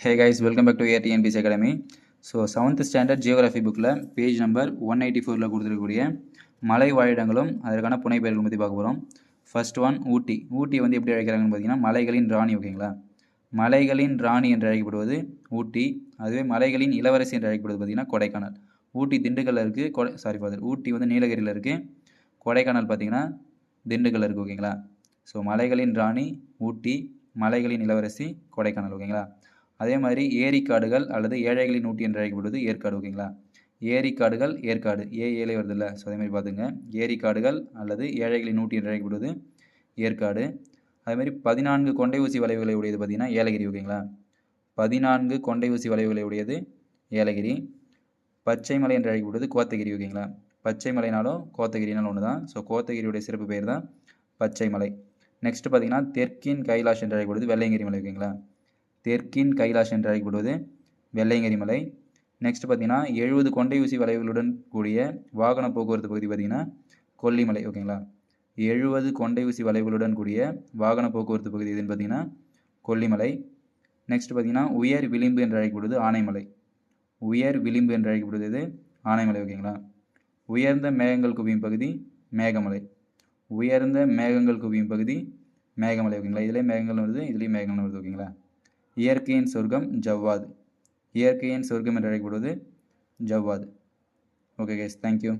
Hey guys, welcome back to ATNPC Academy. So 7th standard geography bookல page number 184ல கொடுத்துருக்கக்கூடிய மலை வாழிடங்களும் அதற்கான புனைப்பெயர்களும் பற்றி பார்க்க போகிறோம். ஃபர்ஸ்ட் ஒன் ஊட்டி. ஊட்டி வந்து எப்படி அழைக்கிறாங்கன்னு பார்த்தீங்கன்னா மலைகளின் ராணி. ஓகேங்களா, மலைகளின் ராணி என்று அழைக்கப்படுவது ஊட்டி. அதுவே மலைகளின் இளவரசி என்று அழைக்கப்படுவது பார்த்தீங்கன்னா கொடைக்கானல். ஊட்டி திண்டுக்கல்ல இருக்குது. ஊட்டி வந்து நீலகிரியில் இருக்குது. கொடைக்கானல் பார்த்தீங்கன்னா திண்டுக்கல்ல இருக்குது. ஓகேங்களா, ஸோ மலைகளின் ராணி ஊட்டி, மலைகளின் இளவரசி கொடைக்கானல். ஓகேங்களா, அதே மாதிரி ஏரிக்காடுகள் அல்லது ஏழைகளின் ஊட்டி என்று அழைக்கப்படுவது ஏற்காடு. ஓகேங்களா, ஏரிக்காடுகள் ஏற்காடு ஏழை வருது இல்லை, ஸோ அதே மாதிரி பார்த்துங்க. ஏரிக்காடுகள் அல்லது ஏழைகளின் ஊட்டி என்று அழைக்கப்படுவது ஏற்காடு. அதேமாதிரி 14 கொண்டை ஊசி வளைவுகளை உடையது பார்த்திங்கன்னா ஏலகிரி. ஓகேங்களா, 14 கொண்டை ஊசி வளைவுகளை உடையது ஏலகிரி. பச்சை மலை என்று அழைக்கப்படுவது கோத்தகிரி. ஓகேங்களா, பச்சை மலைனாலும் கோத்தகிரினாலும் ஒன்று தான். ஸோ கோத்தகிரியுடைய சிறப்பு பெயர் தான் பச்சை மலை. நெக்ஸ்ட் பார்த்திங்கன்னா தெற்கின் கைலாஷ் என்று அழைக்கப்படுவது வெள்ளையங்கிரி மலை. ஓகேங்களா, தெற்கின் கைலாஷ் என்று அழைக்கப்படுவது வெள்ளையங்கிரி மலை. நெக்ஸ்ட் பார்த்தீங்கன்னா 70 கொண்டை ஊசி வளைவுகளுடன் கூடிய வாகன போக்குவரத்து பகுதி பார்த்திங்கன்னா கொல்லிமலை. ஓகேங்களா, 70 கொண்டை ஊசி வளைவுகளுடன் கூடிய வாகன போக்குவரத்து பகுதி எதுன்னு பார்த்தீங்கன்னா கொல்லிமலை. நெக்ஸ்ட் பார்த்தீங்கன்னா உயர் விளிம்பு என்று அழைக்கப்படுவது ஆனைமலை. உயர் விளிம்பு என்று அழைக்கப்படுவது இது ஆனைமலை. ஓகேங்களா, உயர்ந்த மேகங்கள் குவியும் பகுதி மேகமலை. உயர்ந்த மேகங்கள் குவியும் பகுதி மேகமலை. ஓகேங்களா, இதிலே மேகங்கள் வருது, இதுலேயும் மேகங்கள் வருது. ஓகேங்களா, இயற்கையின் சொர்க்கம் ஜவ்வாது. இயற்கையின் சொர்க்கம் என்று அழைக்கப்படுவது ஜவ்வாது. Okay guys, thank you.